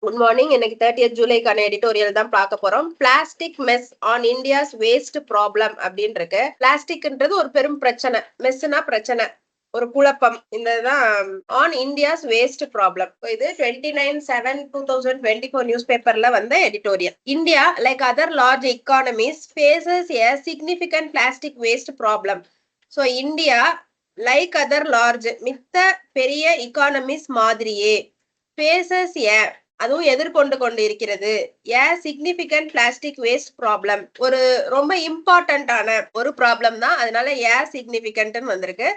Good morning. இன்னைக்கு 30th ஜூலைக்கான editorial தான் பார்க்க போறோம். Plastic mess on India's waste problem அப்படின்னு இருக்கு. பிளாஸ்டிக்ன்றது ஒரு பெரும் பிரச்சனை, மெஸ்னா பிரச்சனை, ஒரு குழப்பம். இதுதான் ஆன் இந்தியாஸ் வேஸ்ட் ப்ராப்ளம். இது 29/7/2024 நியூஸ் பேப்பர்ல வந்த editorial. India like other large economies faces a significant plastic waste problem. So India like other large மித்த பெரிய எக்கானமிஸ் மாதிரியே ஃபேசஸ் எ அதுவும் எதிர்கொண்டு கொண்டு இருக்கிறது ஏ சிக்னிபிகன்ட் பிளாஸ்டிக் வேஸ்ட் ப்ராப்ளம். ஒரு ரொம்ப இம்பார்ட்டன்டான ஒரு ப்ராப்ளம் தான், அதனால ஏ சிக்னிபிகன்ட் வந்திருக்கு.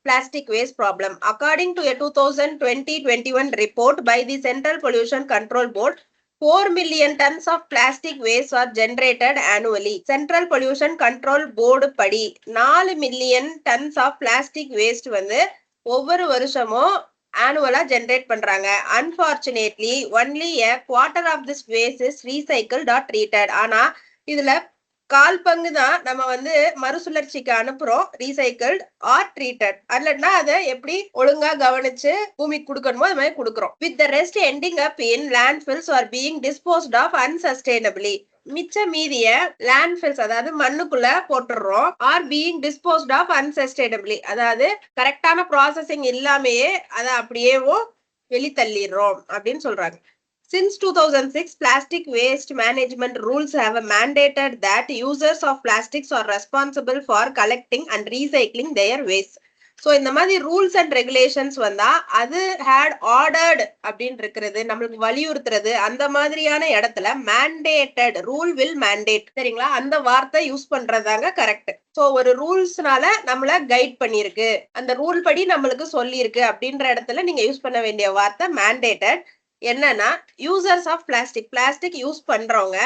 Plastic waste problem. According to a 2020-21 report by the Central Pollution Control Board, 4 million tons of plastic waste are generated annually. Central Pollution Control Board படி 4 million tons of plastic waste வந்து ஒவ்வொரு வருஷமும் annual generate பண்றாங்க. Unfortunately, only a quarter of this waste is recycled or treated. ஆனா இதுல கால் பங்கு தான் நம்ம வந்து மறுசுழற்சிக்கு அனுப்புறோம், ரீசைக்கிள்ட் ஆர் ட்ரீட்டட். அல்லனா அதை எப்படி ஒழுங்கா கவனிச்சு பூமிக்கு கொடுக்கணுமோ அது மாதிரி கொடுக்குறோம். With the rest ending up in landfills are being disposed of unsustainably. மிச்ச மீதிய லேண்ட்ஃபில்ஸ் அதாவது மண்ணுக்குள்ள போட்டுடுறோம். Are being disposed of unsustainably, அதாவது கரெக்டான ப்ராசஸிங் இல்லாமையே அதை அப்படியேவும் வெளித்தள்ளிடுறோம் அப்படின்னு சொல்றாங்க. Since 2006, plastic waste management rules have mandated that users of plastics are responsible for collecting and recycling their waste. So இந்த மாதிரி ரூல்ஸ் அண்ட் ரெகுலேஷன்ஸ் வந்தா அது ஹேட் ஆர்டர்ட் அப்படின்னு இருக்கிறது, நம்மளுக்கு வலியுறுத்துறது. அந்த மாதிரியான இடத்துல மேண்டேட்டட், ரூல் வில் மேண்டேட், சரிங்களா? அந்த வார்த்தை யூஸ் பண்றதாங்க கரெக்ட். ஸோ ஒரு ரூல்ஸ்னால நம்மள கைட் பண்ணிருக்கு, அந்த ரூல் படி நம்மளுக்கு சொல்லியிருக்கு அப்படின்ற இடத்துல நீங்க யூஸ் பண்ண வேண்டிய வார்த்தை மேண்டேட்டட். என்னன்னா யூசர்ஸ் ஆஃப் பிளாஸ்டிக் யூஸ் பண்றவங்க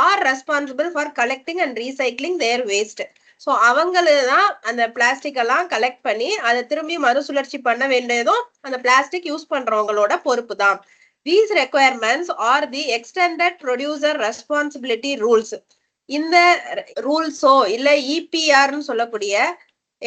are responsible for collecting and recycling their waste. So அவங்களுதான் அந்த பிளாஸ்டிக் எல்லாம் கலெக்ட் பண்ணி அதை திரும்பி மறுசுழற்சி பண்ண வேண்டியதும் அந்த பிளாஸ்டிக் யூஸ் பண்றவங்களோட பொறுப்பு தான். These requirements are the extended producer responsibility rules. இந்த ரூல்ஸோ இல்ல இபிஆர்னு சொல்லக்கூடிய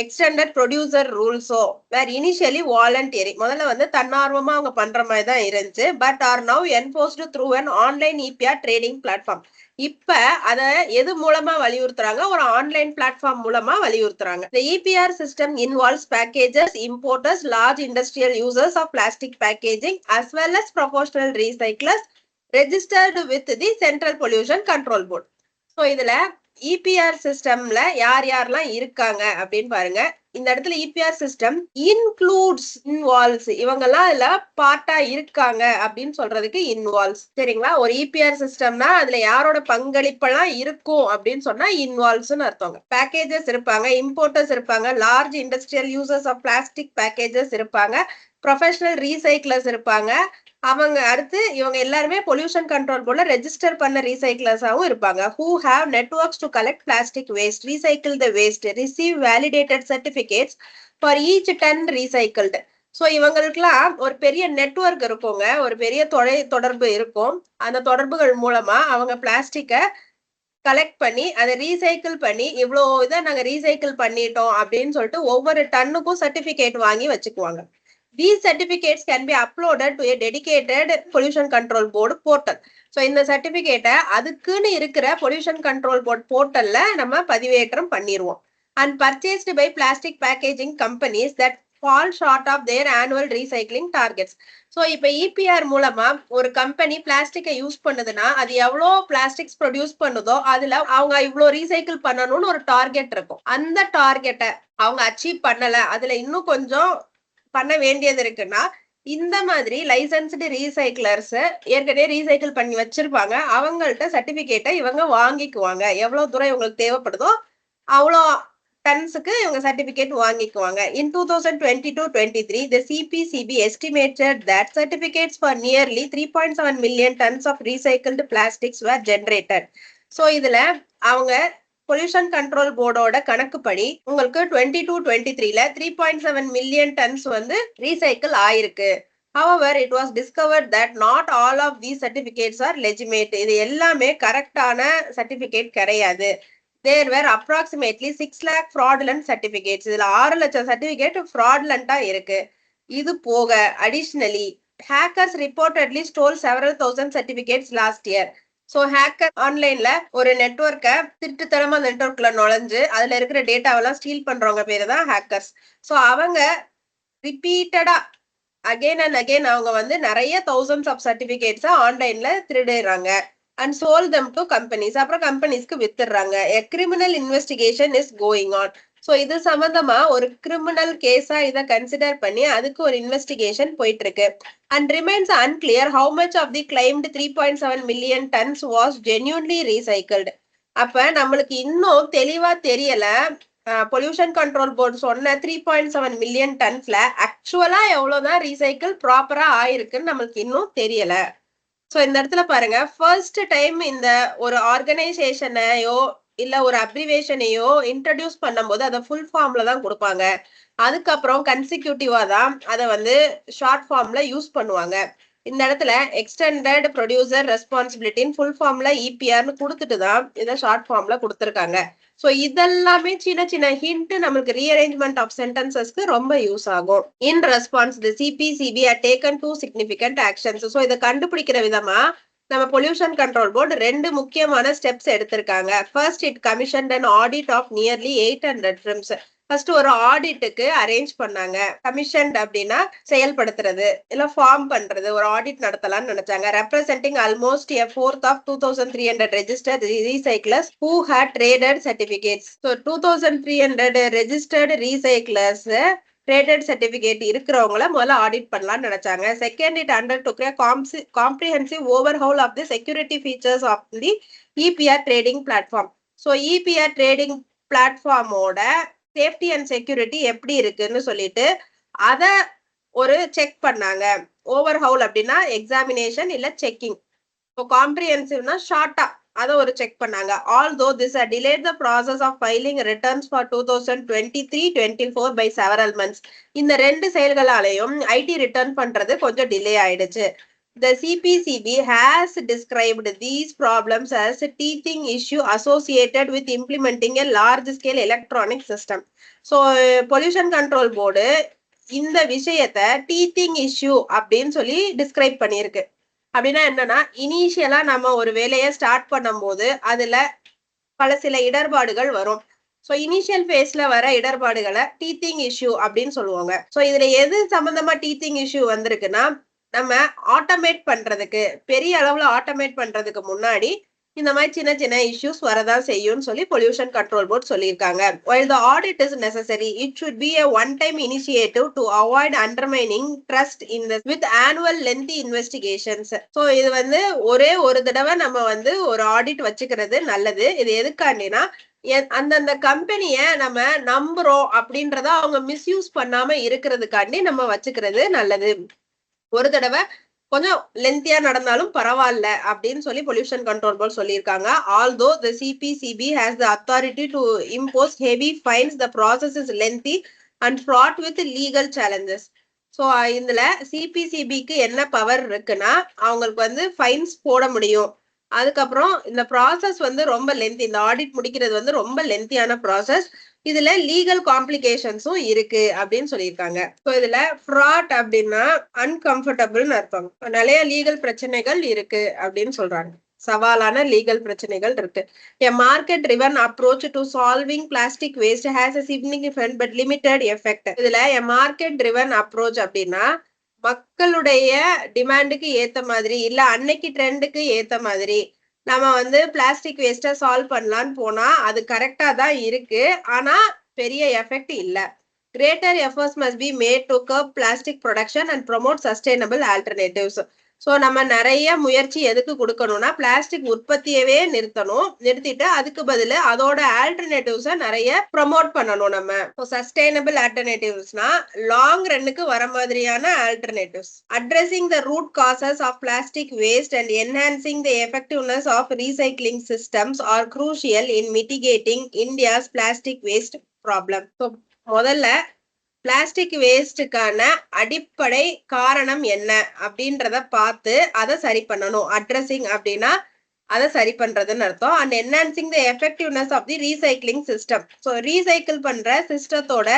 எக்ஸ்டெண்டட் ப்ரொடியூசர் ரூல்ஸோ வேர் இனிஷியலி வாலண்டியரி, முதல்ல வந்து தன்னார்வமா அவங்க பண்ற மாதிரி தான் இருந்துச்சு. But are now enforced through an online EPR trading platform. இப்ப அதை எது மூலமா வலியுறுத்துறாங்க? ஒரு ஆன்லைன் பிளாட்ஃபார்ம் மூலமா வலியுறுத்துறாங்க. The EPR system involves packagers, importers, large industrial users of plastic packaging as well as professional recyclers registered with the Central Pollution Control Board. So இதுல EPR சிஸ்டம்ல யார் யாரெல்லாம் இருக்காங்க அப்படின்னு பாருங்க. இந்த இடத்துல இபிஆர் சிஸ்டம் இன்க்ளூட்ஸ், இன்வால்வ்ஸ், இவங்கெல்லாம் இதுல பார்ட்டா இருக்காங்க அப்படின்னு சொல்றதுக்கு இன்வால்வ்ஸ், சரிங்களா? ஒரு இபிஆர் சிஸ்டம்னா அதுல யாரோட பங்களிப்பெல்லாம் இருக்கும் அப்படின்னு சொன்னா இன்வால்வ்ஸ்னு அர்த்தங்க. பேக்கேஜஸ் இருப்பாங்க, இம்போர்ட்டர்ஸ் இருப்பாங்க, large industrial users of plastic packages இருப்பாங்க, ப்ரொஃபஷனல் ரீசைக்லர்ஸ் இருப்பாங்க. அவங்க அடுத்து இவங்க எல்லாருமே பொல்யூஷன் கண்ட்ரோல் போர்ட்ல ரெஜிஸ்டர் பண்ண ரீசைக்லர்ஸாவும் இருப்பாங்க. who have networks to collect plastic waste, recycle the waste, receive validated certificates for each ton recycled. So இவங்களுக்குலாம் ஒரு பெரிய நெட்வொர்க் இருக்குங்க, ஒரு பெரிய தொடர்பு இருக்கும். அந்த தொடர்புகள் மூலமா அவங்க பிளாஸ்டிக்கை கலெக்ட் பண்ணி அதை ரீசைக்கிள் பண்ணி இவ்வளோ இதை நாங்க ரீசைக்கிள் பண்ணிட்டோம் அப்படின்னு சொல்லிட்டு ஒவ்வொரு டன்னுக்கும் சர்டிபிகேட் வாங்கி வச்சுக்குவாங்க. These certificates can be uploaded to a dedicated pollution control board portal. So இந்த சர்டிபிகேட்டை அதுக்குன்னு இருக்கிற பொல்யூஷன் கண்ட்ரோல் போர்ட் போர்ட்டல்ல நம்ம பதிவேற்றம் பண்ணிடுவோம். And purchased by plastic packaging companies that fall short of their annual recycling targets. So இப்போ EPR மூலமா ஒரு company பிளாஸ்டிக்கை யூஸ் பண்ணுதுன்னா அது எவ்வளோ பிளாஸ்டிக்ஸ் ப்ரொடியூஸ் பண்ணுதோ அதுல அவங்க இவ்வளோ ரீசைக்கிள் பண்ணணும்னு ஒரு டார்கெட் இருக்கும். அந்த டார்கெட்டை அவங்க அச்சீவ் பண்ணல, அதுல இன்னும் கொஞ்சம் பண்ண வேண்டியது இருக்குன்னா இந்த மாதிரி லைசன்ஸ்டு ரீசைக்கிளர்ஸ் ஏற்கனவே ரீசைக்கிள் பண்ணி வச்சிருப்பாங்க, அவங்கள்ட்ட சர்டிபிகேட்டை இவங்க வாங்கிக்குவாங்க. எவ்வளவு தூரம் இவங்களுக்கு தேவைப்படுதோ அவ்வளோ டன்ஸுக்கு இவங்க சர்டிபிகேட் வாங்கிக்குவாங்க. In 2022-23 the CPCB estimated that certificates for nearly 3.7 million tons of recycled plastics were generated. So இதுல அவங்க பொல்யூஷன் கண்ட்ரோல் போர்டோட கணக்குப்படி உங்களுக்கு 22-23ல 3.7 மில்லியன் டன்ஸ் வந்து ரீசைக்கிள் ஆயிருக்கு. However, it was discovered that not all of these certificates are legitimate. இது எல்லாமே கரெக்டான certificate கிடையாது. There were approximately 6 lakh fraudulent certificates. இதுல 6 லட்சம் சர்டிபிகேட் fraudulent இருக்கு. இது போக additionally hackers reportedly stole several thousand certificates last year. So hacker ஆன்லைன்ல ஒரு நெட்ஒர்க்கை திருட்டுத்தனமா நெட்ஒர்க்ல நுழைஞ்சு அதுல இருக்கிற டேட்டாவெல்லாம் ஸ்டீல் பண்றவங்க பேரு தான் ஹேக்கர்ஸ். ஸோ அவங்க ரிப்பீட்டடா அகைன் அண்ட் அகைன் அவங்க வந்து நிறைய தௌசண்ட்ஸ் ஆஃப் சர்டிபிகேட்ஸ் ஆன்லைன்ல திருடுறாங்க and sold them to companies. அப்புறம் கம்பெனிஸ்க்கு வித்துடுறாங்க. A criminal investigation is going on. So இது சம்பந்தமா ஒரு கிரிமினல் கேஸா இதை கன்சிடர் பண்ணி அதுக்கு ஒரு இன்வெஸ்டிகேஷன் போயிட்டு இருக்கு. And remains unclear how much of the claimed 3.7 million tons was genuinely recycled. அப்ப நம்மளுக்கு இன்னும் தெளிவா தெரியல பொல்யூஷன் கண்ட்ரோல் போர்டு சொன்ன 3.7 million tonsல ஆக்சுவலா எவ்வளவுதான் ரீசைக்கிள் ப்ராப்பரா ஆயிருக்குன்னு நம்மளுக்கு இன்னும் தெரியல. ஸோ இந்த இடத்துல பாருங்க, ஃபர்ஸ்ட் டைம் இந்த ஒரு ஆர்கனைசேஷனையோ இல்ல ஒரு அப்ரிவேஷனையோ இன்ட்ரடியூஸ் பண்ணும்போது அதை ஃபுல் ஃபார்ம்ல தான் கொடுப்பாங்க. அதுக்கப்புறம் கன்சிக்யூட்டிவா தான் அதை வந்து ஷார்ட் ஃபார்ம்ல யூஸ் பண்ணுவாங்க. இந்த இடத்துல எக்ஸ்டெண்டட் ப்ரொடியூசர் ரெஸ்பான்சிபிலிட்டின்னு ஃபுல் ஃபார்ம்ல இபிஆர்னு கொடுத்துட்டு தான் இதை ஷார்ட் ஃபார்ம்ல கொடுத்துருக்காங்க. ஸோ இதெல்லாமே சின்ன சின்ன ஹிண்ட் நம்மளுக்கு ரீஅரேஞ்ச்மெண்ட் ஆஃப் சென்டென்சஸ்க்கு ரொம்ப யூஸ் ஆகும். இன் response the CPCB are taken 2 significant actions. So இதை கண்டுபிடிக்கிற விதமா நம்ம பொல்யூஷன் கண்ட்ரோல் போர்டு 2 முக்கியமான ஸ்டெப்ஸ் எடுத்திருக்காங்க. First, it commissioned an audit of nearly 800 firms. First ஒரு ஆடிட்டுக்கு அரேஞ்ச் பண்ணாங்க. கமிஷன் அப்படின்னா செயல்படுத்துறது இல்ல ஃபார்ம் பண்றது, ஒரு ஆடிட் நடத்தலாம்னு நினைச்சாங்க. Representing almost a fourth of 2300 registered recyclers who had traded certificates. So 2300 registered recyclers traded certificate இருக்கிறவங்கள முதல்ல ஆடிட் பண்ணலாம்னு நினைச்சாங்க. Second, it undertook a comprehensive overhaul of the security features of the EPR trading platform. So EPR trading platformோட safety and security எப்படி இருக்குன்னு சொல்லிட்டு அத ஒரு செக் பண்ணாங்க. ஓவர் ஹவுல் அப்படின்னா எக்ஸாமினேஷன் இல்ல செக்கிங். இப்போ காம்ப்ரிஹென்சிவ்னா ஷார்ட்டா அதை ஒரு செக் பண்ணாங்க. Although this delayed the process of filing returns for 2023-24 by several months. இந்த 2 செயல்களாலையும் ஐடி ரிட்டர்ன் பண்றது கொஞ்சம் டிலே ஆயிடுச்சு. The CPCB has described these problems as a teething issue associated with implementing a large-scale electronic system. So, Pollution Control Board இந்த விஷயத்தை teething issue அப்படின்னு சொல்லி describe பண்ணியிருக்கு. அப்படின்னா என்னன்னா, இனிஷியலா நம்ம ஒரு வேலையை ஸ்டார்ட் பண்ணும்போது அதுல சில இடர்பாடுகள் வரும். ஸோ இனிஷியல் ஃபேஸ்ல வர இடர்பாடுகளை டீத்திங் இஷ்யூ அப்படின்னு சொல்லுவாங்க. ஸோ இதுல எது சம்பந்தமா டீத்திங் இஷ்யூ வந்திருக்குன்னா, நம்ம ஆட்டோமேட் பண்றதுக்கு பெரிய அளவுல ஆட்டோமேட் பண்றதுக்கு முன்னாடி இந்த மாதிரி சின்ன சின்ன இஷ்யூஸ் வரதான் செய்யும்னு சொல்லி பொல்யூஷன் கண்ட்ரோல் போர்ட் சொல்லியிருக்காங்க. while the audit is necessary, it should be a one-time initiative to avoid undermining trust in the with annual lengthy investigations. So இது வந்து ஒரே ஒரு தடவை நம்ம வந்து ஒரு ஆடிட் வச்சுக்கிறது நல்லது. இது எதுக்காண்டினா அந்தந்த கம்பெனிய நம்ம நம்புறோம் அப்படின்றத அவங்க மிஸ்யூஸ் பண்ணாம இருக்கிறதுக்காண்டி நம்ம வச்சுக்கிறது நல்லது. ஒரு தடவை கொஞ்சம் லென்த்தியா நடந்தாலும் பரவாயில்ல அப்படின்னு சொல்லி பொல்யூஷன் கண்ட்ரோல் போர்ட் சொல்லியிருக்காங்க. Although the CPCB has the authority to impose heavy fines, the process is lengthy and fraud with legal challenges. So இதுல சிபிசிபிக்கு என்ன பவர் இருக்குன்னா, அவங்களுக்கு வந்து ஃபைன்ஸ் போட முடியும். அதுக்கப்புறம் இந்த ப்ராசஸ் வந்து ரொம்ப லென்த்தி, இந்த ஆடிட் முடிக்கிறது வந்து ரொம்ப லென்த்தியான ப்ராசஸ். இதுல லீகல் காம்ப்ளிகேஷன்ஸும் இருக்கு அப்படின்னு சொல்லியிருக்காங்க. ஸோ இதுல ஃப்ராட் அப்படின்னா அன்கம்ஃபர்டபுள்னு அர்த்தம். நிறைய லீகல் பிரச்சனைகள் இருக்கு அப்படின்னு சொல்றாங்க. சவாலான லீகல் பிரச்சனைகள் இருக்கு. A market driven approach to solving plastic waste has a significant but limited effect. இதுல a market driven approach அப்படின்னா மக்களுடைய டிமாண்டுக்கு ஏத்த மாதிரி இல்ல அன்னைக்கு ட்ரெண்டுக்கு ஏத்த மாதிரி நம்ம வந்து பிளாஸ்டிக் வேஸ்ட சால்வ் பண்ணலான்னு போனா அது கரெக்டா தான் இருக்கு. ஆனா பெரிய எஃபெக்ட் இல்ல. Greater efforts must be made to curb plastic production and promote sustainable alternatives. So நம்ம நிறைய முயற்சி எதுக்கு கொடுக்கணும்னா, பிளாஸ்டிக் உற்பத்தியவே நிறுத்திட்டு அதுக்கு பதில் அதோட ஆல்டர்னேட்டிவ்ஸை நிறைய ப்ரமோட் பண்ணணும் நம்ம. சஸ்டைனபிள் ஆல்டர்னேட்டிவ்ஸ்னா லாங் ரன்னுக்கு வர மாதிரியான alternatives. Addressing the root causes of plastic waste and enhancing the effectiveness of recycling systems R crucial in mitigating India's plastic waste problem. So முதல்ல பிளாஸ்டிக் வேஸ்டுக்கான அடிப்படை காரணம் என்ன அப்படின்றத பார்த்து அதை சரி பண்ணணும். அட்ரஸிங் அப்படின்னா அதை சரி பண்றதுன்னு அர்த்தம். And enhancing the effectiveness of the recycling system. So recycle பண்ற சிஸ்டத்தோட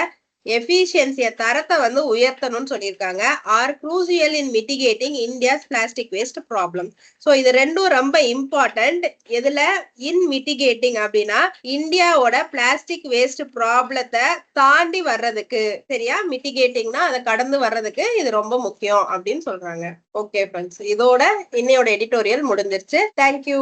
எஃபிஷியன்சிய தரத்தை வந்து உயர்த்தணும்னு சொல்லியிருக்காங்க. Are crucial in mitigating India's plastic waste problem. So இது ரெண்டும் ரொம்ப இம்பார்ட்டன்ட். எதுல இன் மிட்டிகேட்டிங் அப்படின்னா இந்தியாவோட பிளாஸ்டிக் வேஸ்ட் ப்ராப்ளத்தை தாண்டி வர்றதுக்கு, சரியா? மிட்டிகேட்டிங்னா அதை கடந்து வர்றதுக்கு இது ரொம்ப முக்கியம் அப்படின்னு சொல்றாங்க. ஓகே ஃப்ரெண்ட்ஸ், இதோட இன்னையோட எடிட்டோரியல் முடிஞ்சிருச்சு. தேங்க்யூ.